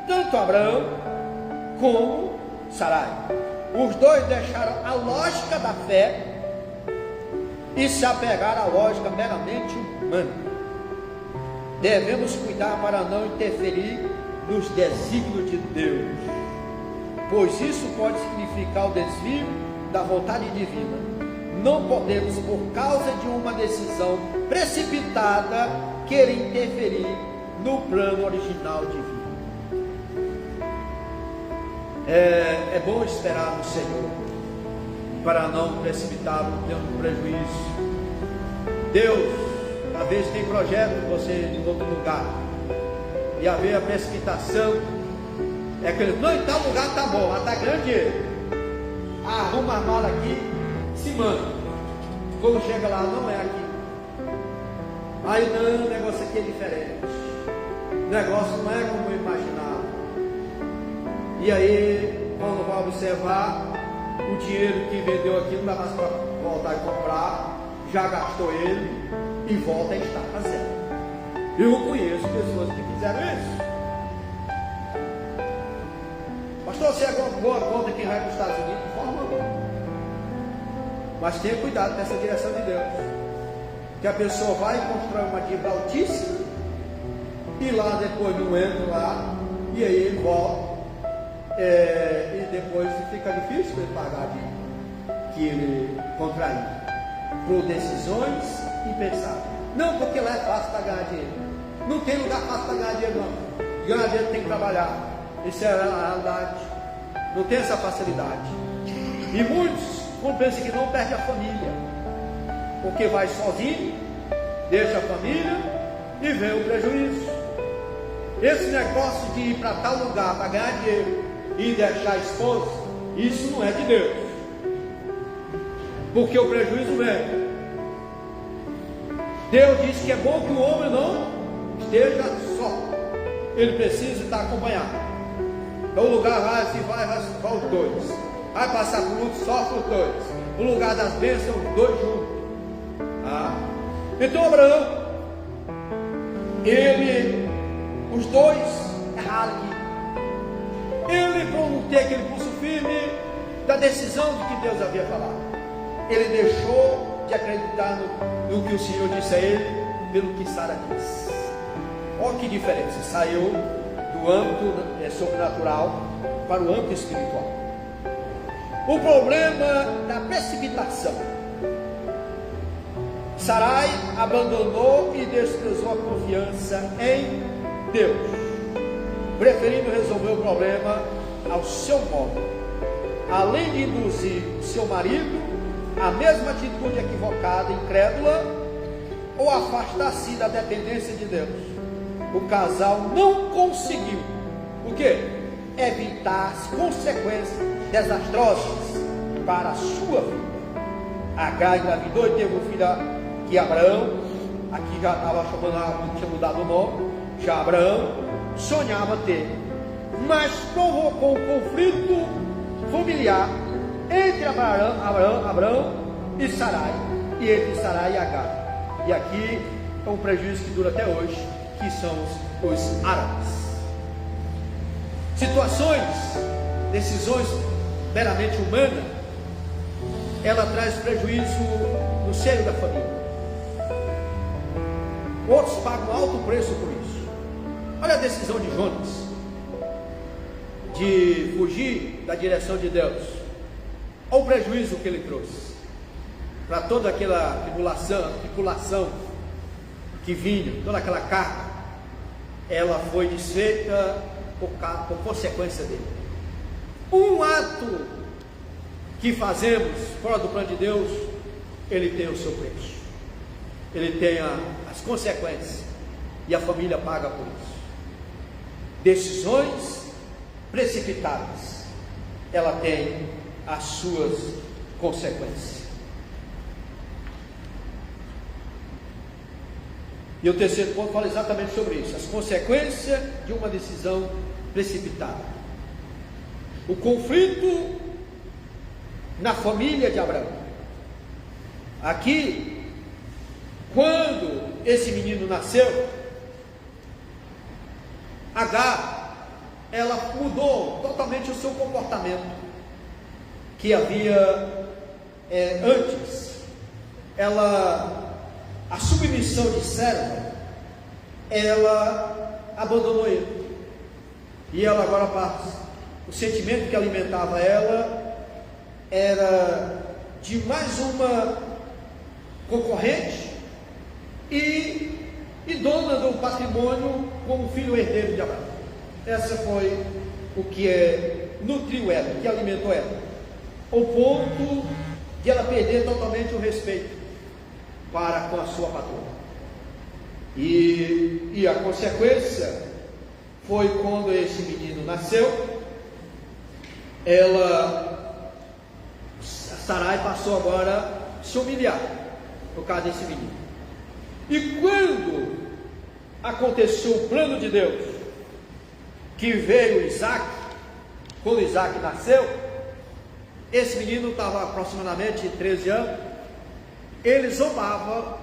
Speaker 1: Tanto Abraão como Sarai. Os dois deixaram a lógica da fé e se apegaram à lógica meramente humana. Devemos cuidar para não interferir nos desígnios de Deus, pois isso pode significar o desvio da vontade divina. Não podemos, por causa de uma decisão precipitada, querer interferir no plano original divino. É bom esperar no Senhor, para não precipitar no plano do prejuízo. Deus, às vezes tem projeto de você em outro lugar, e haver a precipitação, é que não, em tal lugar está bom, lá está grande ele. Arruma a mala aqui, se manda. Quando chega lá, não é aqui. Aí não, o negócio aqui é diferente. O negócio não é como eu imaginava. E aí, quando vai observar, o dinheiro que vendeu aqui não dá mais para voltar e comprar, já gastou ele e volta a estar a zero. Eu conheço pessoas que fizeram isso. Pastor, você é boa conta quem vai para os Estados Unidos? De forma alguma. Mas tenha cuidado nessa direção de Deus. Que a pessoa vai constrói uma dívida altíssima e lá depois não entra lá e aí ele volta. E depois fica difícil para ele pagar a dívida que ele contraiu por decisões impensáveis. Não porque lá é fácil para ganhar dinheiro. Não tem lugar fácil para ganhar dinheiro, não. Ganhar dinheiro tem que trabalhar. Isso é a realidade. Não tem essa facilidade. E muitos pensam que não perde a família, porque vai sozinho, deixa a família e vê o prejuízo. Esse negócio de ir para tal lugar para ganhar dinheiro e deixar a esposa, isso não é de Deus, porque o prejuízo vem. Deus diz que é bom que o homem não esteja só, ele precisa estar acompanhado. Então o lugar vai os dois, vai passar por luto, sofre os dois. O lugar das bênçãos, os dois juntos. Então Abraão, os dois erraram aqui. Ele, por não ter aquele pulso firme da decisão de que Deus havia falado, ele deixou de acreditar no que o Senhor disse a ele, pelo que Sara disse. Olha que diferença, saiu do âmbito sobrenatural para o âmbito espiritual. O problema da precipitação. Sarai abandonou e desprezou a confiança em Deus, preferindo resolver o problema ao seu modo, além de induzir o seu marido à mesma atitude equivocada, incrédula, ou afastar-se da dependência de Deus. O casal não conseguiu o quê? Evitar as consequências desastrosas para a sua vida. Agar engravidou e teve um filho que Abraão, aqui já estava chamando, tinha mudado o nome, já Abraão sonhava ter, mas provocou um conflito familiar entre Abraão e Sarai, e entre Sarai e Agar. E aqui é um prejuízo que dura até hoje, que são os árabes. Situações, decisões meramente humanas, ela traz prejuízo no seio da família. Outros pagam alto preço por isso. Olha a decisão de Jonas de fugir da direção de Deus. Olha o prejuízo que ele trouxe para toda aquela tripulação que vinha, toda aquela carga, ela foi desfeita por consequência dele. Um ato que fazemos fora do plano de Deus, ele tem o seu preço, ele tem as consequências, e a família paga por isso. Decisões precipitadas, ela tem as suas consequências. E o terceiro ponto fala exatamente sobre isso, as consequências de uma decisão precipitada. O conflito na família de Abraão. Aqui, quando esse menino nasceu, Agar, ela mudou totalmente o seu comportamento que havia antes. A submissão de serva, ela abandonou ele, e ela agora passa. O sentimento que alimentava ela era de mais uma concorrente e dona do patrimônio como filho herdeiro de Abraão. Essa foi o que nutriu ela, o que alimentou ela, ao ponto de ela perder totalmente o respeito para com a sua patroa. E a consequência foi quando esse menino nasceu, Sarai passou agora a se humilhar por causa desse menino. E quando aconteceu o plano de Deus, que veio Isaac, quando Isaac nasceu, esse menino estava aproximadamente 13 anos, ele zombava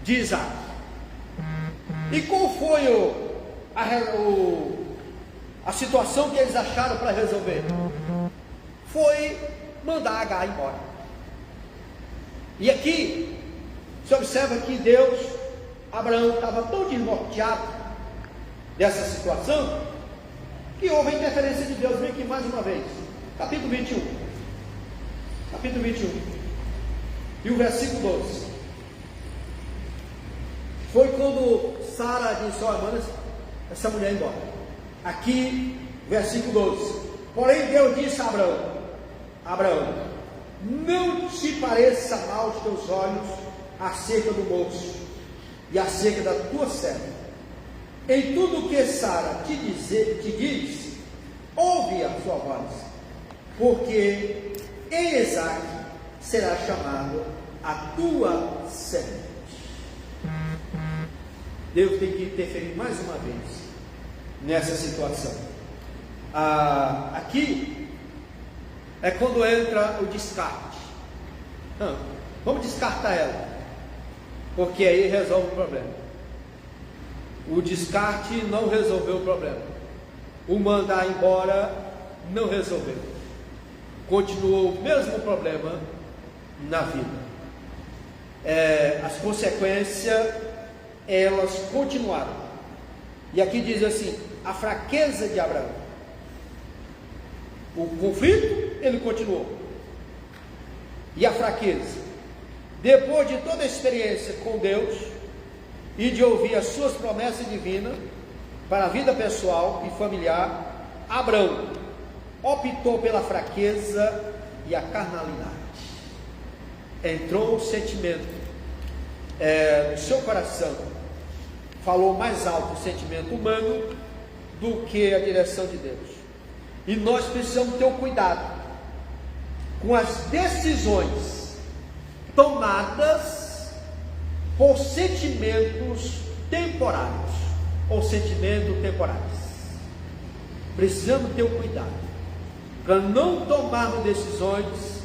Speaker 1: de Isaac. E qual foi a situação que eles acharam para resolver? Foi mandar Agar embora. E aqui se observa que Abraão estava tão desnorteado dessa situação, que houve a interferência de Deus. Vem aqui mais uma vez, capítulo 21, e o versículo 12, foi quando Sara disse: olha, manda essa mulher embora. Aqui, versículo 12, porém Deus disse a Abraão, não te pareça mal aos teus olhos acerca do moço e acerca da tua serva. Em tudo que Sara te diz, ouve a sua voz, porque em Isaac será chamado a tua serva. Deus tem que interferir mais uma vez nessa situação. Aqui é quando entra o descarte. Vamos descartar ela, porque aí resolve o problema. O descarte não resolveu o problema. O mandar embora não resolveu. Continuou o mesmo problema na vida. As consequências, elas continuaram. E aqui diz assim: a fraqueza de Abraão. O conflito, ele continuou. E a fraqueza. Depois de toda a experiência com Deus e de ouvir as suas promessas divinas para a vida pessoal e familiar, Abraão optou pela fraqueza e a carnalidade. Entrou o sentimento no seu coração, falou mais alto o sentimento humano do que a direção de Deus. E nós precisamos ter um cuidado com as decisões tomadas por sentimentos temporários ou sentimentos temporais. Precisamos ter um cuidado para não tomarmos decisões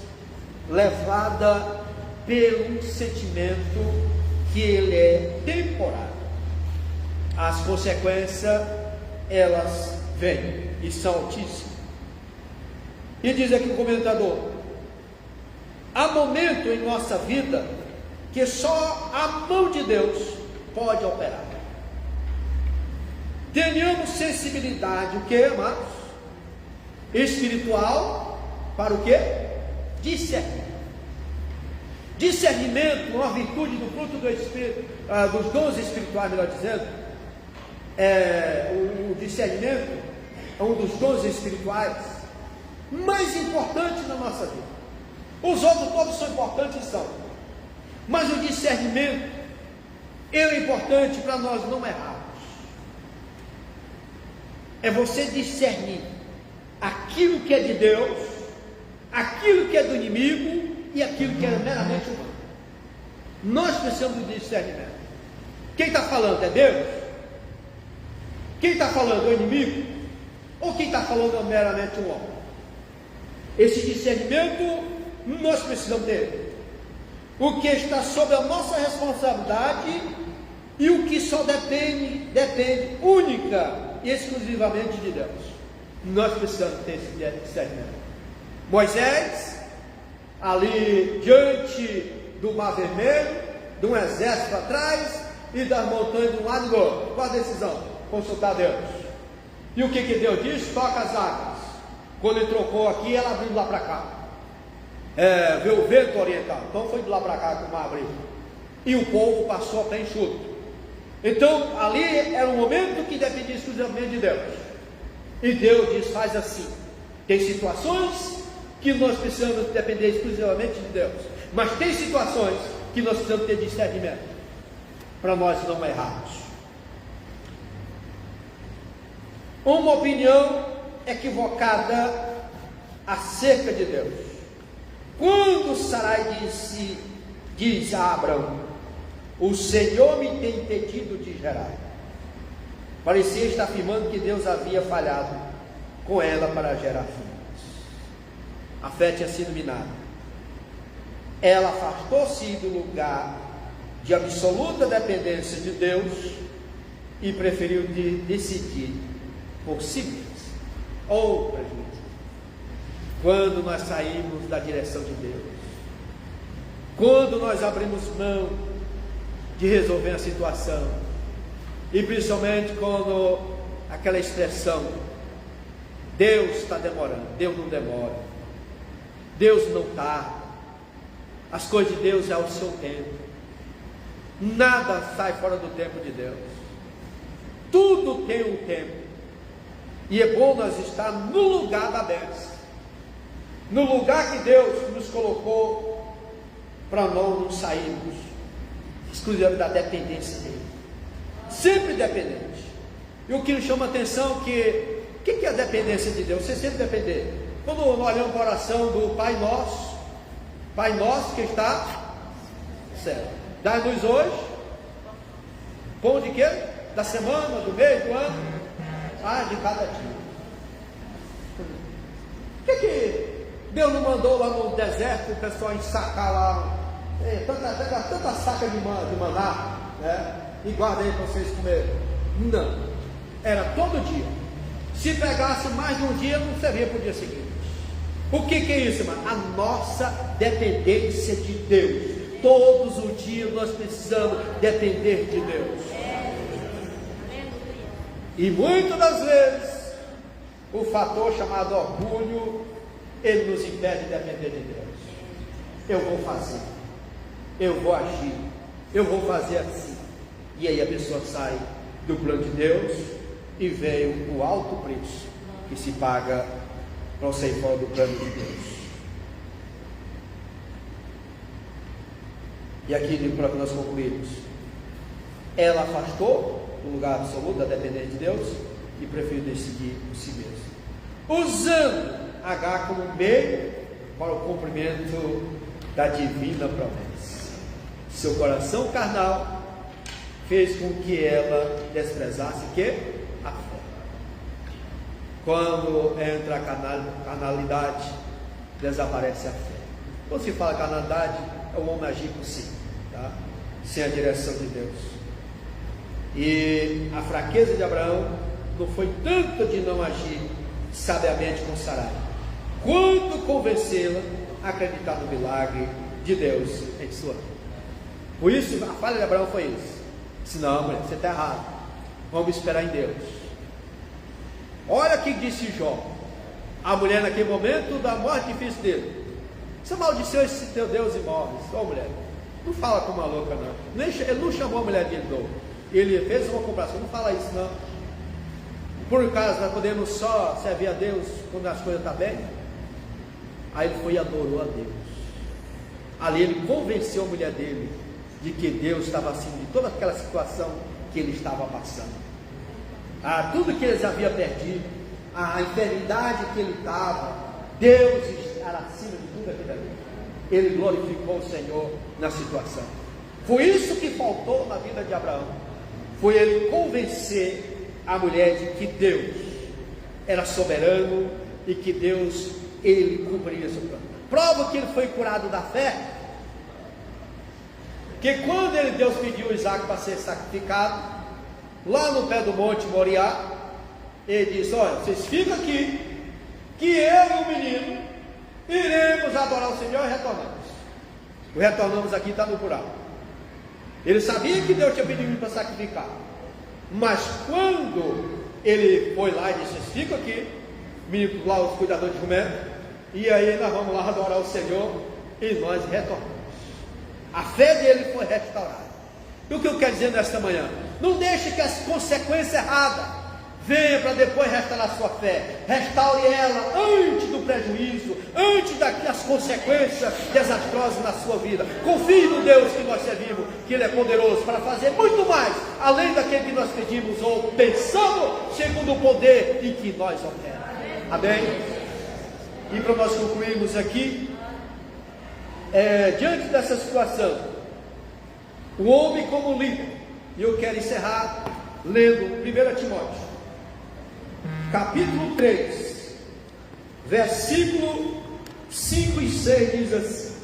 Speaker 1: levadas pelo sentimento que ele é temporário. As consequências, elas vêm e são altíssimas. E diz aqui o comentador: há momentos em nossa vida que só a mão de Deus pode operar. Tenhamos sensibilidade, o que, amados? Espiritual, para o que? Discernimento. Discernimento, uma virtude do fruto do Espírito, dos dons espirituais, melhor dizendo. O discernimento é um dos dons espirituais mais importantes na nossa vida. Os outros todos são importantes, mas o discernimento é importante para nós não errarmos. É você discernir aquilo que é de Deus, aquilo que é do inimigo e aquilo que é meramente humano. Nós precisamos de discernimento. Quem está falando é Deus? Quem está falando é o inimigo? Ou quem está falando é meramente um homem? Esse discernimento nós precisamos ter. O que está sob a nossa responsabilidade e o que só depende única e exclusivamente de Deus. Nós precisamos ter esse discernimento. Moisés, ali diante do Mar Vermelho, de um exército atrás e das montanhas de um lado e do outro. Qual a decisão? Consultar Deus. E o que Deus diz? Toca as águas. Quando ele trocou aqui, ela abriu lá para cá. Veio o vento oriental. Então foi de lá para cá que o mar abriu. E o povo passou a pé enxuto. Então ali era um momento que dependia exclusivamente de Deus. E Deus diz: faz assim. Tem situações que nós precisamos depender exclusivamente de Deus, mas tem situações que nós precisamos ter discernimento para nós não errarmos. Uma opinião equivocada acerca de Deus. Quando Sarai diz a Abraão: o Senhor me tem impedido de gerar, parecia estar afirmando que Deus havia falhado com ela para gerar filhos. A fé tinha sido minada. Ela afastou-se do lugar de absoluta dependência de Deus e preferiu decidir por si mesma ou prejuízo. Quando nós saímos da direção de Deus, quando nós abrimos mão de resolver a situação, e principalmente quando aquela expressão: Deus está demorando. Deus não demora, Deus não tarda, as coisas de Deus é ao seu tempo, nada sai fora do tempo de Deus, tudo tem um tempo, e é bom nós estar no lugar da bênção, no lugar que Deus nos colocou, para não nos sairmos exclusivamente da dependência dele, sempre dependente. E o que nos chama a atenção que o que é a dependência de Deus? Você sempre depender. Quando nós olhamos para a oração do Pai Nosso que está no céu, dai-nos hoje pão de quê? Da semana, do mês, do ano, de cada dia. Por que Deus não mandou lá no deserto o pessoal ensacar lá tanta saca de maná, né? E guarda aí para vocês comerem? Não, era todo dia. Se pegasse mais de um dia, não servia para o dia seguinte. O que é isso, irmão? A nossa dependência de Deus. Todos os dias nós precisamos depender de Deus. E muitas das vezes, o fator chamado orgulho, ele nos impede de depender de Deus. Eu vou fazer, eu vou agir, eu vou fazer assim. E aí a pessoa sai do plano de Deus e veio o alto preço que se paga para sair fora do plano de Deus. E aqui para nós concluirmos, ela afastou do lugar absoluto da dependência de Deus e preferiu seguir por si mesmo, usando Agar como meio para o cumprimento da divina promessa. Seu coração carnal fez com que ela desprezasse a fé. Quando entra a carnalidade, desaparece a fé. Quando se fala carnalidade, é o homem agir por si, tá? Sem a direção de Deus. E a fraqueza de Abraão não foi tanto de não agir sabiamente com Sarai, quanto convencê-la a acreditar no milagre de Deus em sua vida. Por isso a falha de Abraão foi isso. Disse: não, mulher, você está errado, vamos esperar em Deus. Olha o que disse Jó, a mulher naquele momento da morte difícil dele: você amaldiçoou esse teu Deus e morres. Ó, mulher, não fala com uma louca não. Ele não chamou a mulher de novo, ele fez uma comparação. Não fala isso não. Por acaso nós podemos só servir a Deus quando as coisas estão bem? Aí ele foi e adorou a Deus. Ali ele convenceu a mulher dele de que Deus estava acima de toda aquela situação que ele estava passando. Tudo que eles haviam perdido, a enfermidade que ele estava, Deus era acima de tudo aquilo ali. Ele glorificou o Senhor na situação. Foi isso que faltou na vida de Abraão. Foi ele convencer a mulher de que Deus era soberano e que Deus, ele cumpria seu plano. Prova que ele foi curado da fé, que quando Deus pediu Isaac para ser sacrificado, lá no pé do monte Moriá, ele disse: olha, vocês ficam aqui, que eu e o menino iremos adorar o Senhor e retornamos. O retornamos aqui está no plural. Ele sabia que Deus tinha pedido para sacrificar, mas quando ele foi lá e disse: vocês ficam aqui, menino lá, os cuidadores de jumento, e aí nós vamos lá adorar o Senhor e nós retornamos. A fé dele foi restaurada. E o que eu quero dizer nesta manhã? Não deixe que as consequências erradas venham para depois restaurar a sua fé. Restaure ela antes do prejuízo, antes das consequências desastrosas na sua vida. Confie no Deus que nós servimos, que Ele é poderoso para fazer muito mais, além daquele que nós pedimos ou pensamos, segundo o poder em que nós operamos. Amém? E para nós concluirmos aqui, diante dessa situação, o homem como líder, e eu quero encerrar lendo 1 Timóteo, capítulo 3, versículo 5 e 6, diz assim: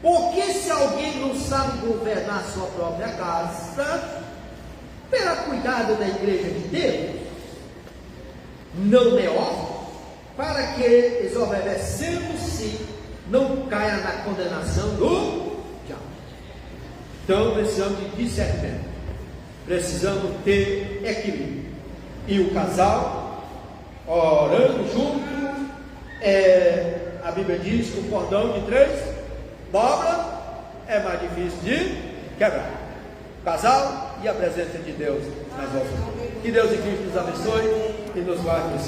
Speaker 1: porque se alguém não sabe governar sua própria casa, terá cuidado da igreja de Deus, não melhor, para que, desobedecendo-se, não caia na condenação do diabo. Então precisamos de discernimento, precisamos ter equilíbrio, e o casal orando junto, a Bíblia diz que o cordão de 3 dobras é mais difícil de quebrar. O casal e a presença de Deus nas nossas vidas. Que Deus em Cristo nos abençoe e nos guarde.